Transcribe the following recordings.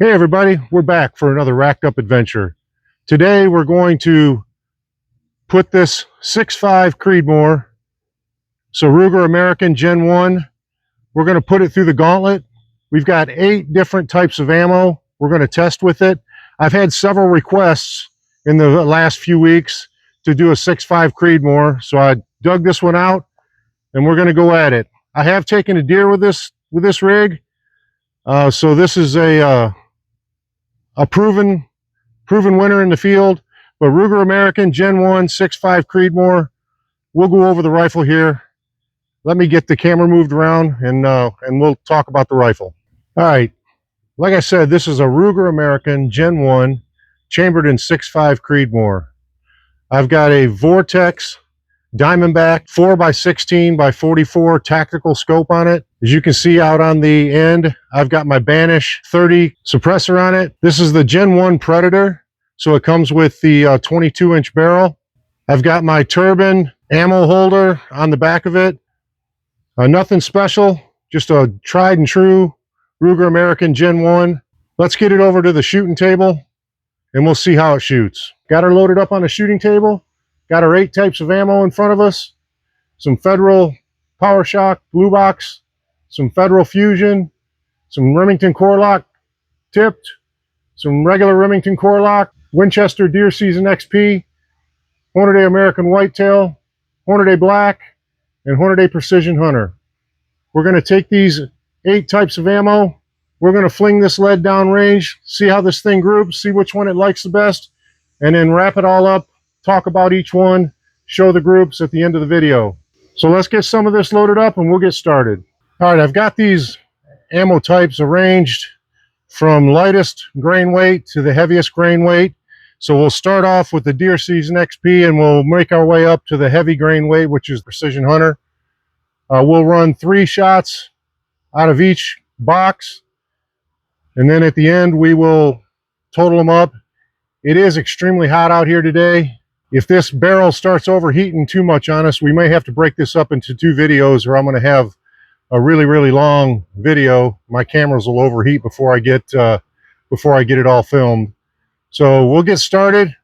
Hey everybody, we're back for another racked up adventure. Today we're going to put this 6.5 Creedmoor, so Ruger American Gen 1, we're going to put it through the gauntlet. We've got 8 different types of ammo we're going to test with it. I've had several requests in the last few weeks to do a 6.5 Creedmoor, so I dug this one out and we're going to go at it. I have taken a deer with this rig, so this is a proven winner in the field. But Ruger American Gen 1 6.5 Creedmoor, we'll go over the rifle here. Let me get the camera moved around and we'll talk about the rifle. All right, like I said, this is a Ruger American Gen 1 chambered in 6.5 Creedmoor. I've got a Vortex Diamondback 4x16x44 tactical scope on it. As you can see out on the end, I've got my Banish 30 suppressor on it. This is the Gen 1 Predator, so it comes with the 22-inch barrel. I've got my Turbine ammo holder on the back of it. Nothing special, just a tried and true Ruger American Gen 1. Let's get it over to the shooting table and we'll see how it shoots. Got her loaded up on the shooting table. Got our 8 types of ammo in front of us. Some Federal PowerShock Blue Box, some Federal Fusion, some Remington Core Lock tipped, some regular Remington Core Lock, Winchester Deer Season XP, Hornady American Whitetail, Hornady Black, and Hornady Precision Hunter. We're going to take these 8 types of ammo. We're going to fling this lead down range, see how this thing groups, see which one it likes the best, and then wrap it all up, talk about each one, show the groups at the end of the video. So let's get some of this loaded up and we'll get started. All right, I've got these ammo types arranged from lightest grain weight to the heaviest grain weight. So we'll start off with the Deer Season XP and we'll make our way up to the heavy grain weight, which is Precision Hunter. We'll run 3 shots out of each box, and then at the end we will total them up. It is extremely hot out here today. If this barrel starts overheating too much on us, we may have to break this up into 2 videos, or I'm going to have a really long video. My cameras will overheat before I get it all filmed. So we'll get started.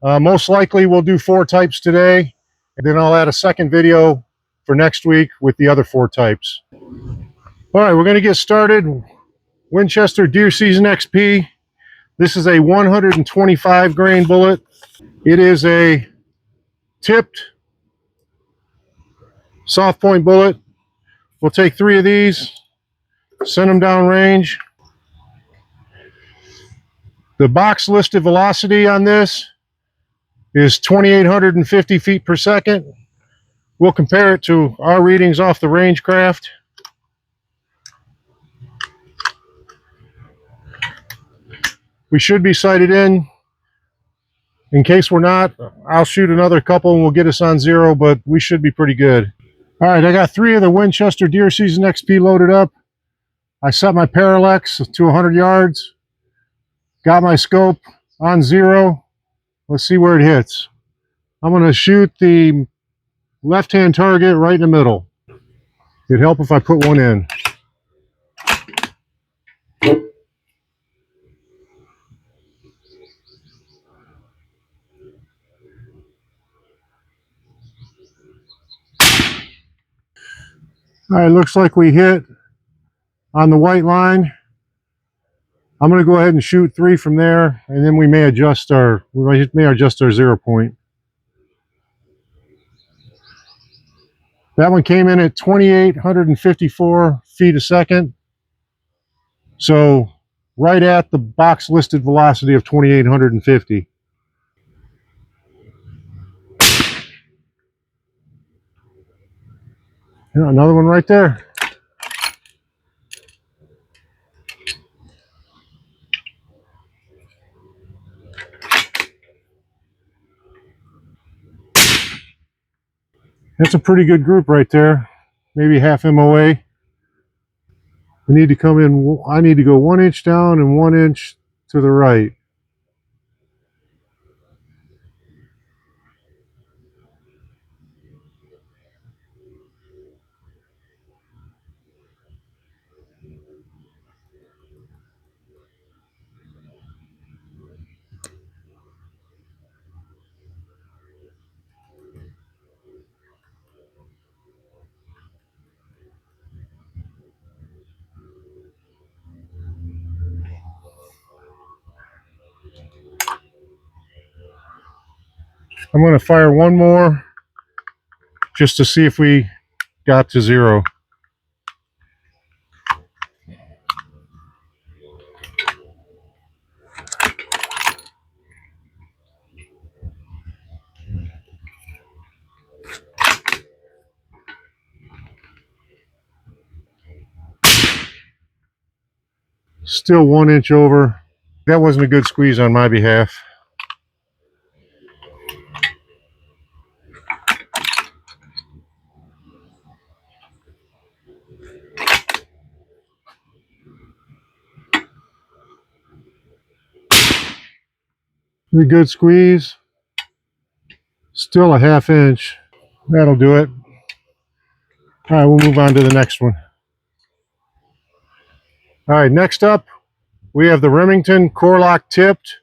Most likely we'll do 4 types today, and then I'll add a second video for next week with the other 4 types. All right, we're going to get started. Winchester Deer Season XP. This is a 125 grain bullet. It is a tipped soft point bullet. We'll take 3 of these, send them down range. The box listed velocity on this is 2,850 feet per second. We'll compare it to our readings off the Rangecraft. We should be sighted in. In case we're not, I'll shoot another couple and we'll get us on 0, but we should be pretty good. All right, I got 3 of the Winchester Deer Season XP loaded up. I set my parallax to 100 yards. Got my scope on 0. Let's see where it hits. I'm going to shoot the left-hand target right in the middle. It'd help if I put one in. All right, looks like we hit on the white line. I'm going to go ahead and shoot 3 from there, and then we may adjust our 0 point. That one came in at 2,854 feet a second. So right at the box listed velocity of 2,850. Yeah, another one right there. That's a pretty good group right there. Maybe half MOA. We need to come in, I need to go 1 inch down and 1 inch to the right. I'm going to fire one more just to see if we got to 0. Still 1 inch over. That wasn't a good squeeze on my behalf. A good squeeze. Still a 1/2 inch. That'll do it. All right, we'll move on to the next one. All right, next up, we have the Remington core lock tipped.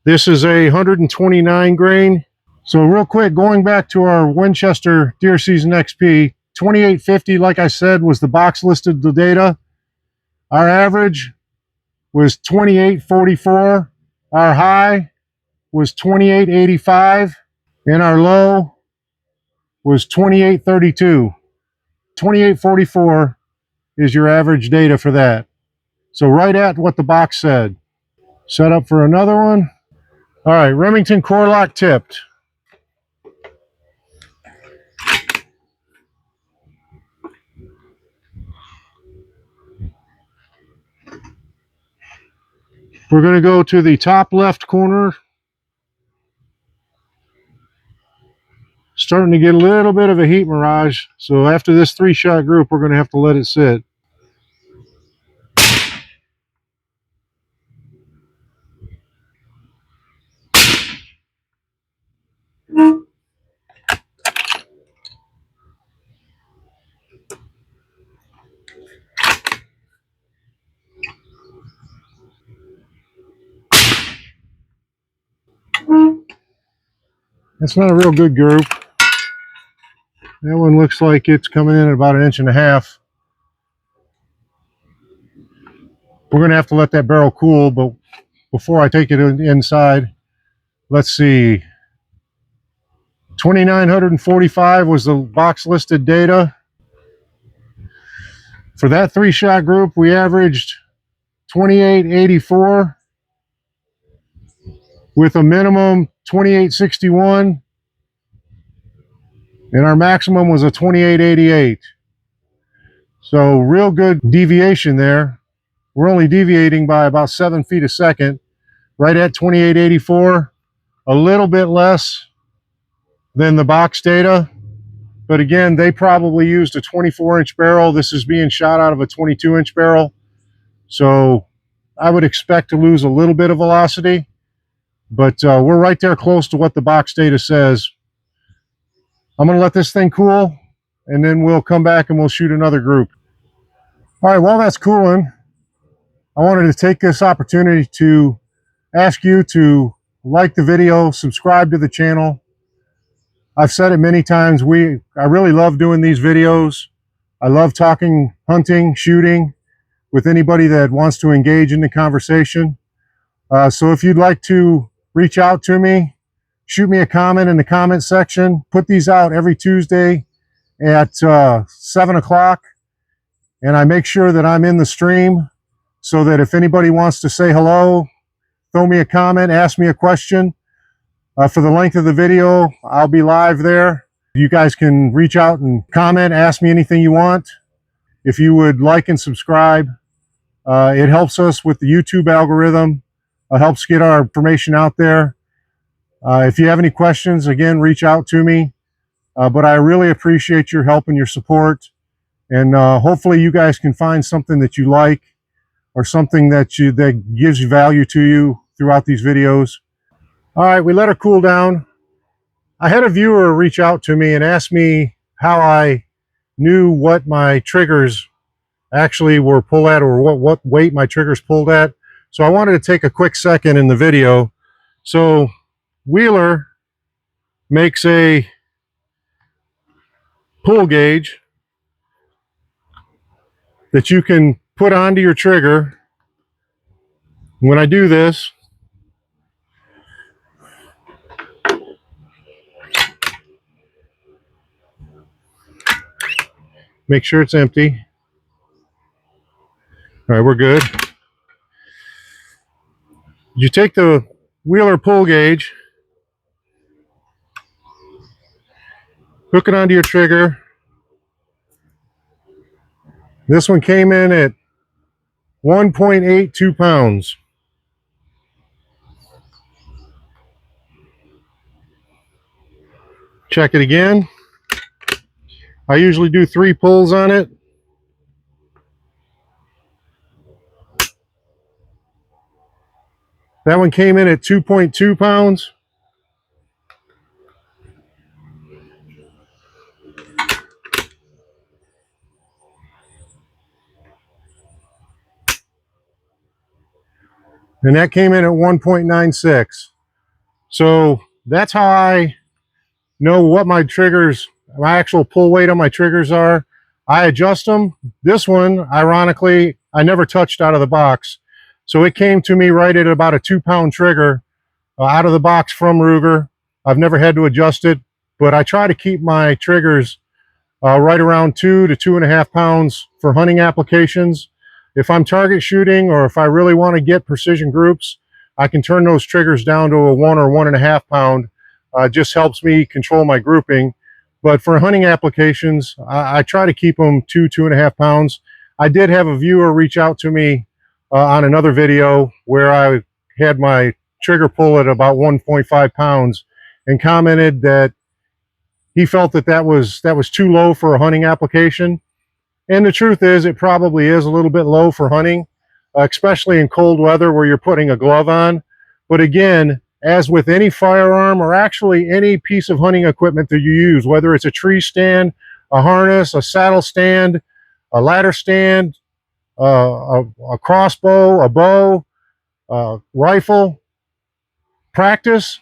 This is a 129 grain. So real quick, going back to our Winchester Deer Season XP, 2850, like I said, was the box listed the data. Our average was 2844. Our high was 2885. And our low was 2832. 2844 is your average data for that. So right at what the box said. Set up for another one. All right, Remington core lock tipped. We're going to go to the top left corner. Starting to get a little bit of a heat mirage. So after this 3-shot group, we're going to have to let it sit. That's not a real good group. That one looks like it's coming in at about 1.5 inches. We're going to have to let that barrel cool, but before I take it inside, let's see. 2,945 was the box listed data. For that 3-shot group, we averaged 2884 with a minimum 2861, and our maximum was a 2888. So real good deviation there. We're only deviating by about 7 feet a second, right at 2884, a little bit less than the box data. But again, they probably used a 24-inch barrel. This is being shot out of a 22-inch barrel. So I would expect to lose a little bit of velocity, but we're right there close to what the box data says. I'm going to let this thing cool, and then we'll come back and we'll shoot another group. All right, while that's cooling, I wanted to take this opportunity to ask you to like the video, subscribe to the channel. I've said it many times, I really love doing these videos. I love talking, hunting, shooting with anybody that wants to engage in the conversation. So if you'd like to reach out to me, shoot me a comment in the comment section. Put these out every Tuesday at 7 o'clock. And I make sure that I'm in the stream so that if anybody wants to say hello, throw me a comment, ask me a question. For the length of the video, I'll be live there. You guys can reach out and comment, ask me anything you want. If you would like and subscribe, it helps us with the YouTube algorithm. It helps get our information out there. If you have any questions, again, reach out to me. But I really appreciate your help and your support. And hopefully you guys can find something that you like or something that gives value to you throughout these videos. All right, we let her cool down. I had a viewer reach out to me and ask me how I knew what my triggers actually were pulled at, or what weight my triggers pulled at. So I wanted to take a quick second in the video. So Wheeler makes a pull gauge that you can put onto your trigger. When I do this, Make sure it's empty. All right, we're good. You take the Wheeler pull gauge, hook it onto your trigger. This one came in at 1.82 pounds. Check it again. I usually do 3 pulls on it. That one came in at 2.2 pounds. And that came in at 1.96. So that's how I know what my triggers, my actual pull weight on my triggers are. I adjust them. This one, ironically, I never touched out of the box. So it came to me right at about a 2-pound trigger out of the box from Ruger. I've never had to adjust it, but I try to keep my triggers right around 2 to 2.5 pounds for hunting applications. If I'm target shooting or if I really want to get precision groups, I can turn those triggers down to a 1 or 1.5 pound. Just helps me control my grouping. But for hunting applications, I try to keep them 2.5 pounds. I did have a viewer reach out to me on another video where I had my trigger pull at about 1.5 pounds and commented that he felt that that was too low for a hunting application. And the truth is, it probably is a little bit low for hunting, especially in cold weather where you're putting a glove on. But again, as with any firearm or actually any piece of hunting equipment that you use, whether it's a tree stand, a harness, a saddle stand, a ladder stand, a crossbow, a bow, rifle, practice,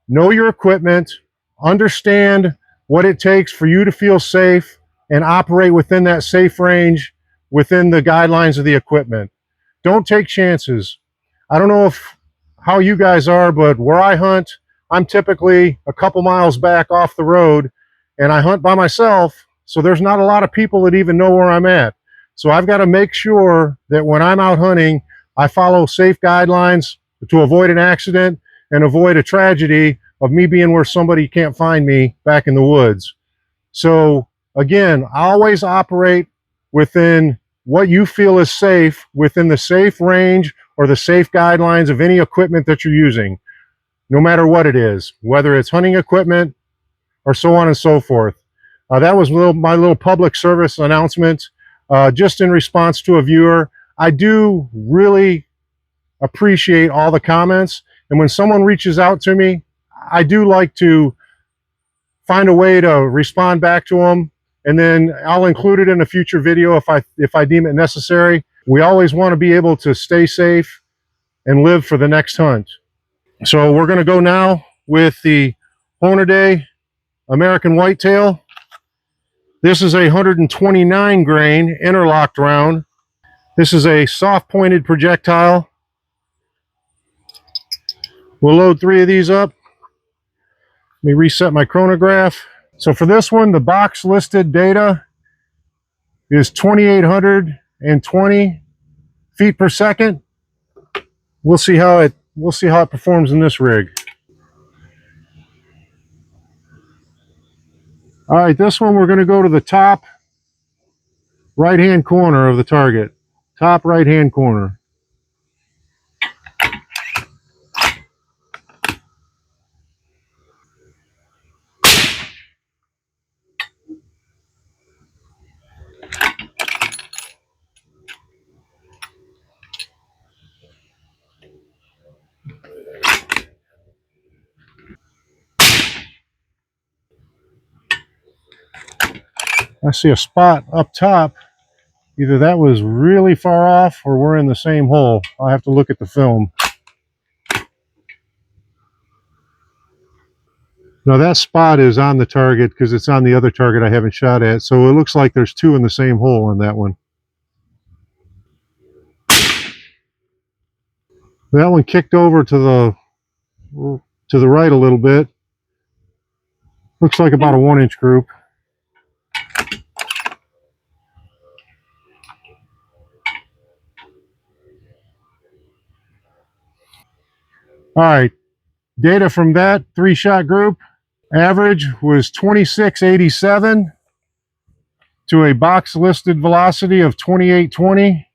know your equipment, understand what it takes for you to feel safe and operate within that safe range within the guidelines of the equipment. Don't take chances. I don't know how you guys are, but where I hunt, I'm typically a couple miles back off the road and I hunt by myself, so there's not a lot of people that even know where I'm at. So I've got to make sure that when I'm out hunting, I follow safe guidelines to avoid an accident and avoid a tragedy of me being where somebody can't find me back in the woods. So again, I always operate within what you feel is safe, within the safe range or the safe guidelines of any equipment that you're using, no matter what it is, whether it's hunting equipment or so on and so forth. That was my little public service announcement, just in response to a viewer. I do really appreciate all the comments, and when someone reaches out to me, I do like to find a way to respond back to them, and then I'll include it in a future video if I deem it necessary. We always want to be able to stay safe and live for the next hunt. So we're going to go now with the Hornady American whitetail. This is a 129 grain interlocked round. This is a soft pointed projectile. We'll load 3 of these up. Let me reset my chronograph. So for this one, the box listed data is 2,820 feet per second. We'll see how it performs in this rig. All right, this one we're going to go to the top right-hand corner of the target. Top right-hand corner. I see a spot up top. Either that was really far off or we're in the same hole. I'll have to look at the film. Now that spot is on the target because it's on the other target I haven't shot at. So it looks like there's 2 in the same hole on that one. That one kicked over to the right a little bit. Looks like about a 1-inch group. All right, data from that 3-shot group. Average was 2687 to a box listed velocity of 2820.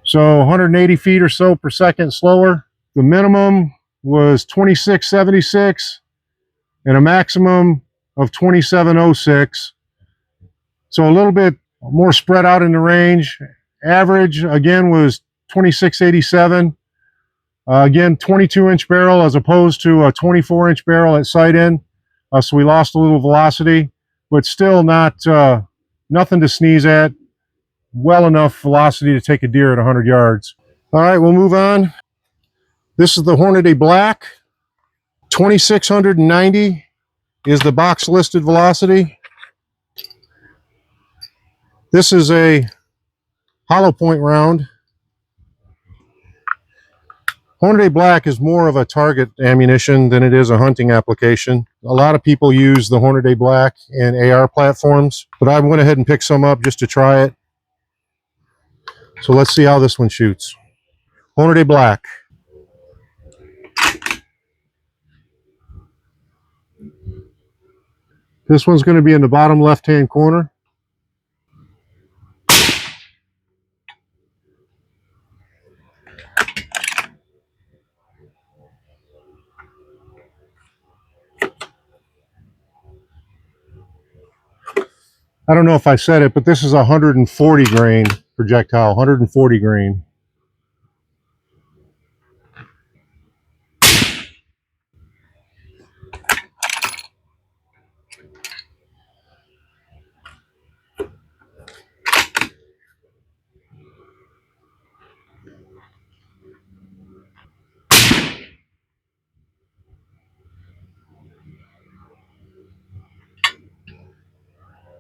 So 180 feet or so per second slower. The minimum was 2676 and a maximum of 2706. So a little bit more spread out in the range. Average again was 2687. Again, 22-inch barrel as opposed to a 24-inch barrel at sight in. So we lost a little velocity, but still not nothing to sneeze at. Well enough velocity to take a deer at 100 yards. All right, we'll move on. This is the Hornady Black. 2690 is the box listed velocity. This is a hollow point round. Hornady Black is more of a target ammunition than it is a hunting application. A lot of people use the Hornady Black in AR platforms, but I went ahead and picked some up just to try it. So let's see how this one shoots. Hornady Black. This one's going to be in the bottom left-hand corner. I don't know if I said it, but this is a 140 grain projectile, 140 grain.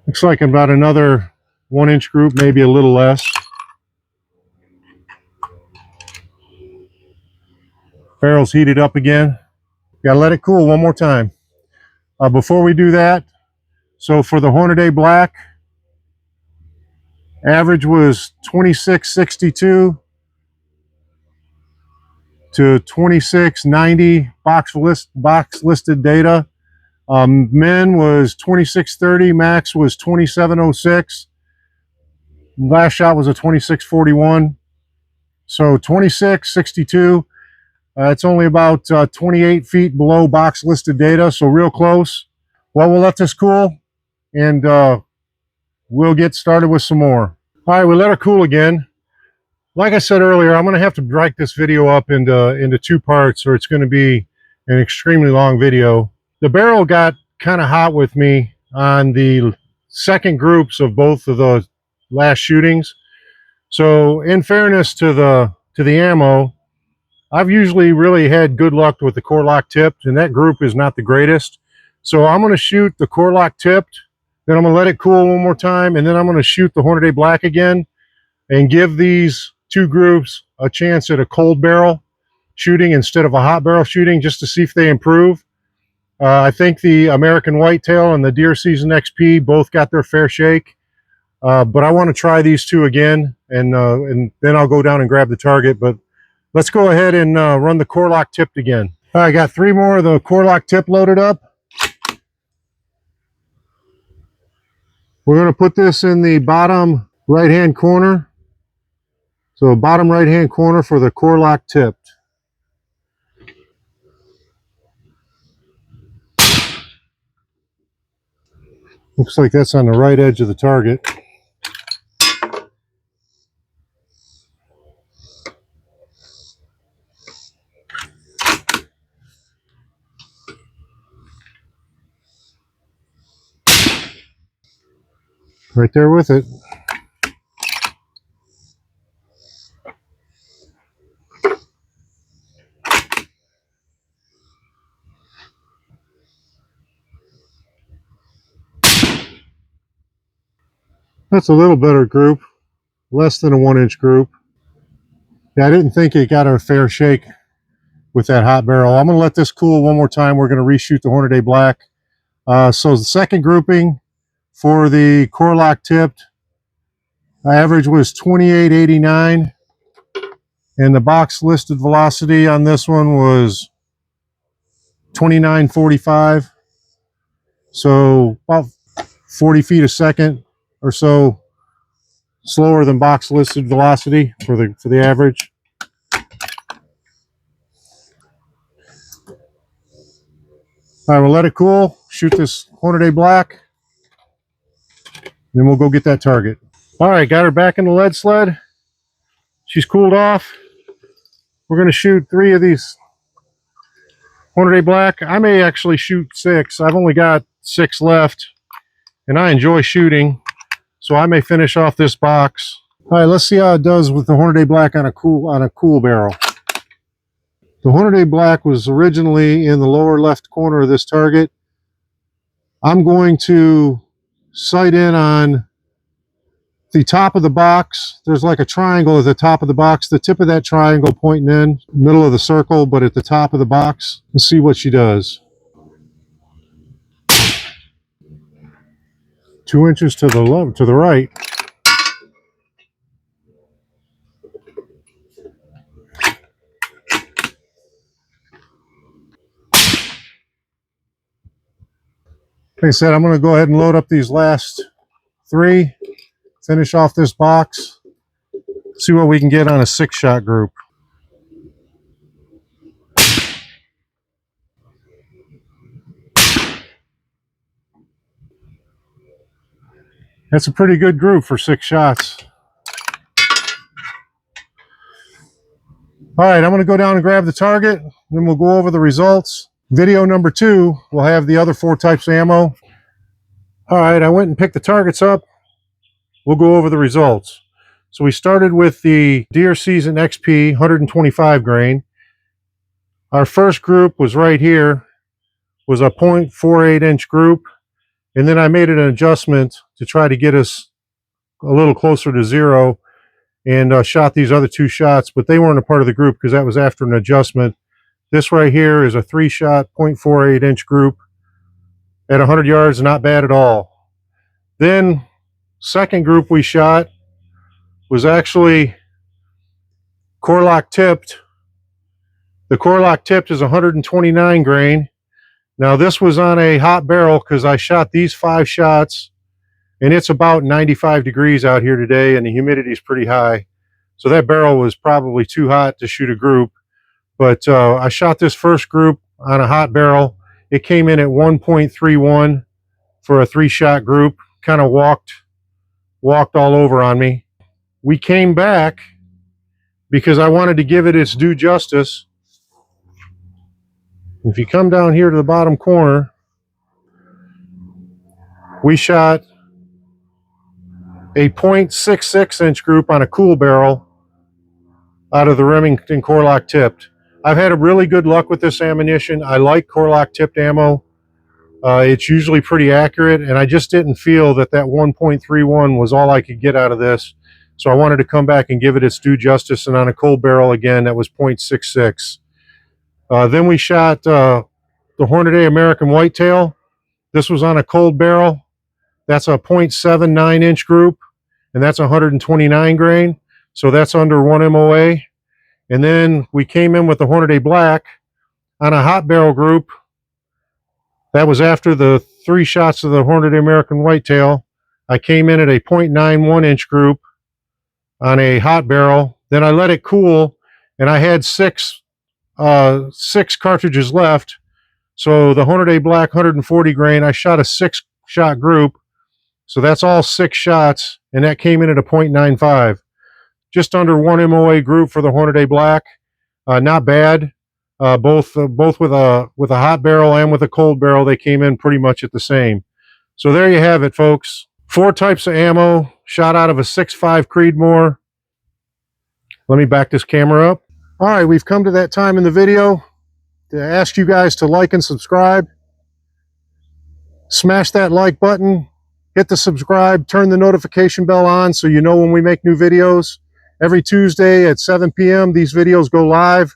Looks like about another 1-inch group, maybe a little less. Barrel's heated up again. Gotta let it cool one more time. Before we do that, so for the Hornady Black, average was 2662 to 2690 box listed data. Min was 2630, max was 2706. Last shot was a 2641. So 2662. It's only about 28 feet below box listed data, so real close. Well, we'll let this cool, and we'll get started with some more. All right, we let her cool again. Like I said earlier, I'm going to have to break this video up into 2 parts, or it's going to be an extremely long video. The barrel got kind of hot with me on the second groups of both of the last shootings. So in fairness to the ammo, I've usually really had good luck with the core lock tipped, and that group is not the greatest. So I'm going to shoot the core lock tipped, then I'm going to let it cool one more time, and then I'm going to shoot the Hornady Black again and give these 2 groups a chance at a cold barrel shooting instead of a hot barrel shooting, just to see if they improve. I think the American Whitetail and the Deer Season XP both got their fair shake, but I want to try these 2 again, and then I'll go down and grab the target. But let's go ahead and run the core lock tipped again. All right, I got 3 more of the core lock tip loaded up. We're going to put this in the bottom right-hand corner. So bottom right-hand corner for the core lock tipped. Looks like that's on the right edge of the target. Right there with it. That's a little better group, less than a 1-inch group. Yeah, I didn't think it got a fair shake with that hot barrel. I'm going to let this cool one more time. We're going to reshoot the Hornady Black. So the second grouping for the core lock tipped, average was 2889. And the box listed velocity on this one was 2945. So about 40 feet a second or so slower than box listed velocity for the average. All right, we'll let it cool, shoot this Hornady Black, then we'll go get that target. All right, got her back in the lead sled. She's cooled off. We're going to shoot 3 of these Hornady Black. I may actually shoot 6. I've only got 6 left, and I enjoy shooting, so I may finish off this box. All right, let's see how it does with the Hornady Black on a cool barrel. The Hornady Black was originally in the lower left corner of this target. I'm going to sight in on the top of the box. There's like a triangle at the top of the box. The tip of that triangle pointing in, middle of the circle, but at the top of the box. Let's see what she does. 2 inches to the right. Like I said, I'm going to go ahead and load up these last 3, finish off this box, see what we can get on a 6-shot group. That's a pretty good group for 6 shots. All right, I'm going to go down and grab the target, then we'll go over the results. Video number 2 will have the other 4 types of ammo. All right, I went and picked the targets up. We'll go over the results. So we started with the Deer Season XP 125 grain. Our first group was right here, was a 0.48 inch group. And then I made an adjustment to try to get us a little closer to 0 and shot these other 2 shots, but they weren't a part of the group because that was after an adjustment. This right here is a 3-shot 0.48 inch group at 100 yards, not bad at all. Then second group we shot was actually Core-Lock tipped. The Core-Lock tipped is 129 grain. Now this was on a hot barrel because I shot these 5 shots and it's about 95 degrees out here today and the humidity is pretty high. So that barrel was probably too hot to shoot a group. But I shot this first group on a hot barrel. It came in at 1.31 for a 3-shot group. Kind of walked all over on me. We came back because I wanted to give it its due justice. If you come down here to the bottom corner, we shot a 0.66 inch group on a cool barrel out of the Remington Core-Lock tipped. I've had a really good luck with this ammunition. I like Core-Lock tipped ammo. It's usually pretty accurate, and I just didn't feel that 1.31 was all I could get out of this. So I wanted to come back and give it its due justice, and on a cold barrel again, that was 0.66. Then we shot the Hornady American Whitetail. This was on a cold barrel. That's a 0.79 inch group, and that's 129 grain. So that's under 1 MOA. And then we came in with the Hornady Black on a hot barrel group. That was after the 3 shots of the Hornady American Whitetail. I came in at a 0.91 inch group on a hot barrel. Then I let it cool, and I had 6 cartridges left. So the Hornady Black 140 grain, I shot a 6-shot group. So that's all 6 shots, and that came in at a 0.95. Just under 1 MOA group for the Hornady Black. Not bad. Both with a hot barrel and with a cold barrel, they came in pretty much at the same. So there you have it, folks. 4 types of ammo shot out of a 6.5 Creedmoor. Let me back this camera up. All right, we've come to that time in the video to ask you guys to like and subscribe. Smash that like button, hit the subscribe, turn the notification bell on so you know when we make new videos. Every Tuesday at 7 p.m. these videos go live.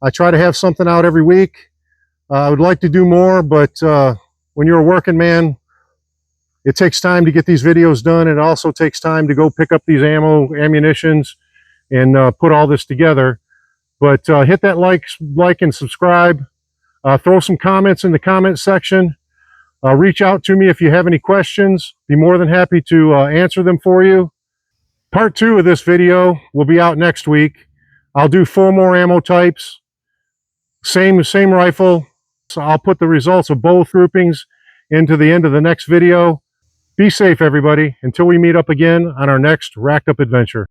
I try to have something out every week. I would like to do more, but when you're a working man, it takes time to get these videos done. It also takes time to go pick up these ammunitions and put all this together. But hit that like and subscribe. Throw some comments in the comment section. Reach out to me if you have any questions. Be more than happy to answer them for you. Part 2 of this video will be out next week. I'll do 4 more ammo types. Same rifle. So I'll put the results of both groupings into the end of the next video. Be safe, everybody, until we meet up again on our next Racked Up adventure.